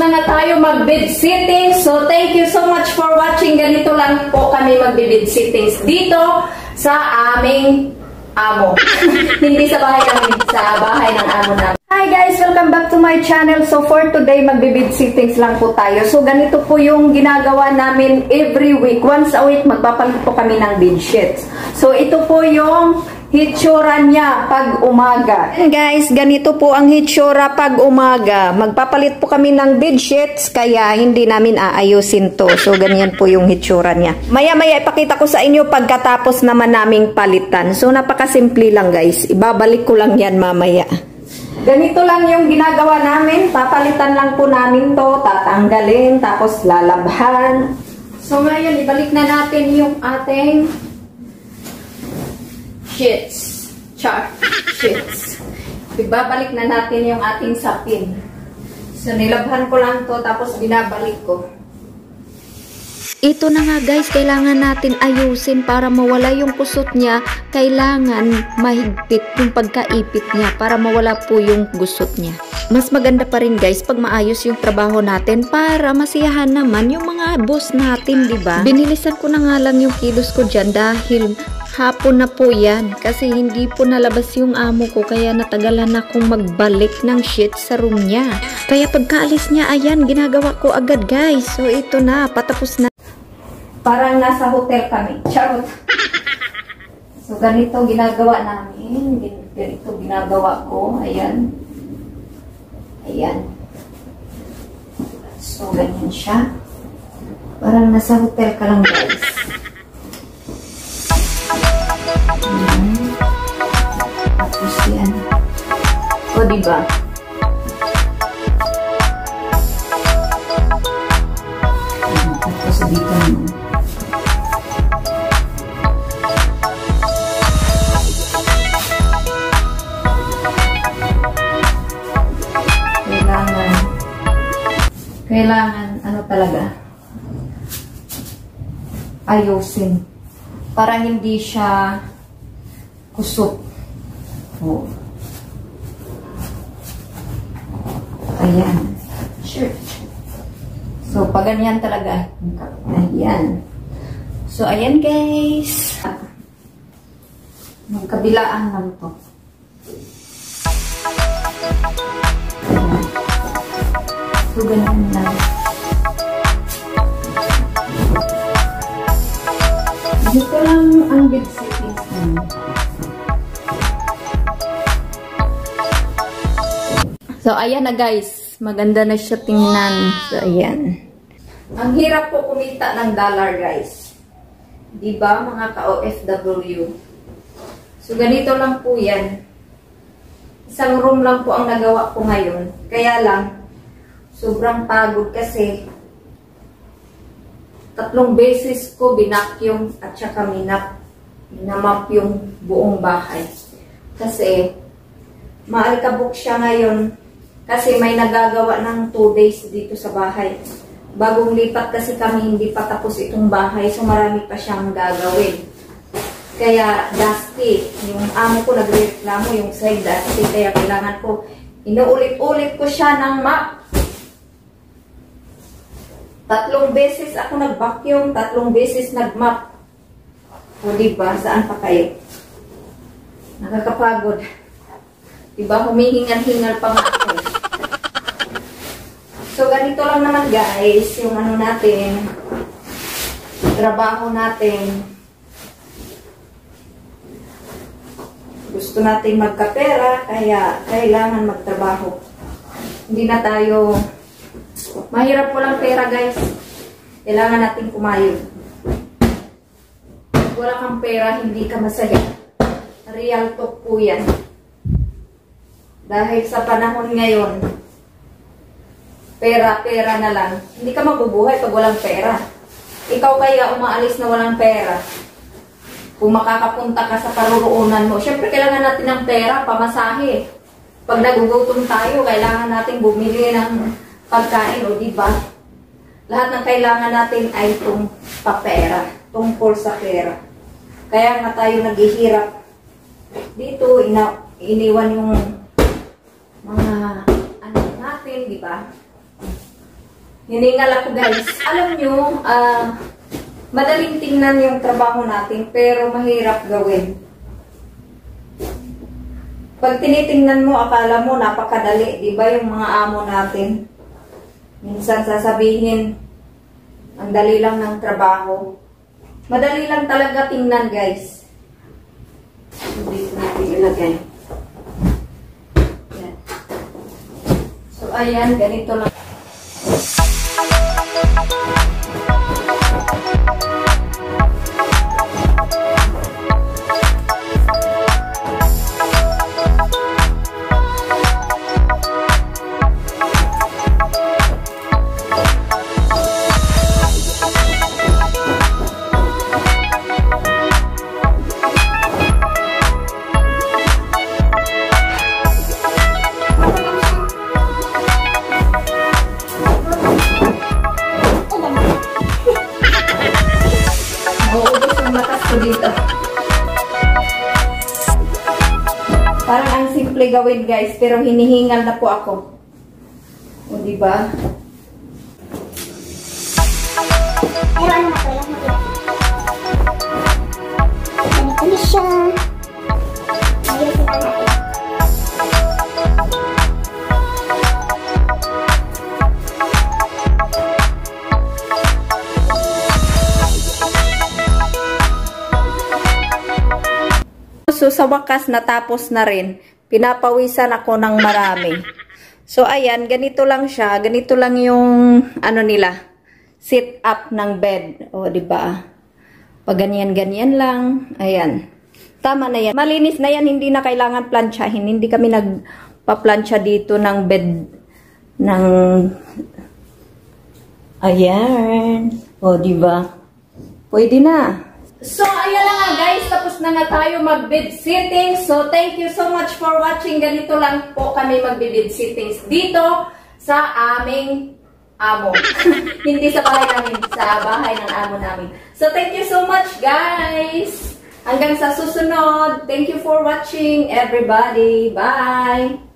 lang na tayo mag-bed sitting. So, thank you so much for watching. Ganito lang po kami mag-bed sittings dito sa aming amo. Hindi sa bahay namin, sa bahay ng amo namin. Hi guys! Welcome back to my channel. So, for today, mag-bed sittings lang po tayo. So, ganito po yung ginagawa namin every week. Once a week, magpapalit po kami ng bed sheets. So, ito po yung hitsura niya pag umaga. Guys, ganito po ang hitsura pag umaga. Magpapalit po kami ng bed sheets kaya hindi namin aayusin to. So, ganyan po yung hitsura niya. Maya-maya ipakita ko sa inyo pagkatapos naman naming palitan. So, napakasimple lang guys. Ibabalik ko lang yan mamaya. Ganito lang yung ginagawa namin. Papalitan lang po namin to. Tatanggalin. Tapos lalabhan. So, ngayon ibalik na natin yung ating sheets. Sheets. Ibabalik na natin yung ating sapin. So, nilabhan ko lang to tapos binabalik ko. Ito na nga guys, kailangan natin ayusin para mawala yung kusot niya. Kailangan mahigpit yung pagkaipit niya para mawala po yung gusot niya. Mas maganda pa rin guys pag maayos yung trabaho natin para masiyahan naman yung mga boss natin, di ba? Binilisan ko na nga lang yung kilos ko dyan dahil hapon na po yan kasi hindi po nalabas yung amo ko kaya natagalan akong magbalik ng sheet sa room niya. Kaya pagkaalis niya, ayan, ginagawa ko agad guys. So ito na, patapos na. Parang nasa hotel kami. Charot. So ganito ginagawa namin. Ganito ginagawa ko. Ayan. Ayan. So ganyan siya. Parang nasa hotel ka lang guys. Tapos yan. O diba? Tapos dito naman. Kailangan ano talaga? Ayusin. Para hindi siya kusot. Oh. Ayan. Sure. So, pag ganyan talaga. Ayan. So, ayan guys. Magkabilaan lang to. Ayan. So, ganyan lang. Dito lang ang bed settings naman. So, ayan na guys. Maganda na siya tingnan. So, ayan. Ang hirap po kumita ng dollar guys. Diba mga ka-OFW? So, ganito lang po yan. Isang room lang po ang nagawa ko ngayon. Kaya lang, sobrang pagod kasi 3 beses ko binakyum at saka minamap yung buong bahay. Kasi maalikabok siya ngayon kasi may nagagawa ng 2 days dito sa bahay. Bagong lipat kasi kami, hindi pa tapos itong bahay, so marami pa siyang gagawin. Kaya dusty, yung amo ko nagreklamo yung side dusty, kaya kailangan ko inuulit-ulit ko siya ng map. 3 beses ako nag-vacuum, 3 beses nag-map. O diba, saan pa kayo? Nakakapagod. Diba, humihingal-hingal pa nga ako. So, ganito lang naman guys, yung ano natin, trabaho natin. Gusto natin magkapera, kaya kailangan magtrabaho. Hindi na tayo... Mahirap po lang pera guys. Kailangan natin kumayod. Kung wala kang pera, hindi ka masaya. Real talk po yan. Dahil sa panahon ngayon, pera na lang. Hindi ka mabubuhay pag walang pera. Ikaw kaya umaalis na walang pera. Kung makakapunta ka sa paruroonan mo, syempre kailangan natin ng pera, pamasahe. Pag nagugutom tayo, kailangan natin bumili ng pagkain, o diba? Lahat ng kailangan natin ay itong papera, tungkol sa pera. Kaya nga tayo naghihirap. Dito, iniwan yung mga ano natin, diba? Hiningal ako guys. Alam nyo, madaling tingnan yung trabaho natin pero mahirap gawin. Pag tinitingnan mo, akala mo napakadali, di ba yung mga amo natin? Minsan sasabihin, ang dali lang ng trabaho. Madali lang talaga tingnan guys. Dito natin ilagay. Yan. So ayan, ganito lang. Dito. Parang ang simple gawin guys, pero hinihingal na po ako. O diba? Pero ano na po yung ganito na siya. Ayusin na natin. So, sa wakas, natapos na rin. Pinapawisan ako ng marami. So, ayan, ganito lang siya. Ganito lang yung, ano nila, sit up ng bed. O, diba? Pag ganyan-ganyan lang. Ayan. Tama na yan. Malinis na yan. Hindi na kailangan plansyahin. Hindi kami nagpa-plansya dito ng bed. Ng, ayan. O, diba? Pwede na. So, ayan na nga guys, tapos na nga tayo mag-bed sittings. So, thank you so much for watching. Ganito lang po kami mag-bed sittings dito sa aming amo. Hindi sa bahay namin, sa bahay ng amo namin. So, thank you so much guys. Hanggang sa susunod. Thank you for watching everybody. Bye!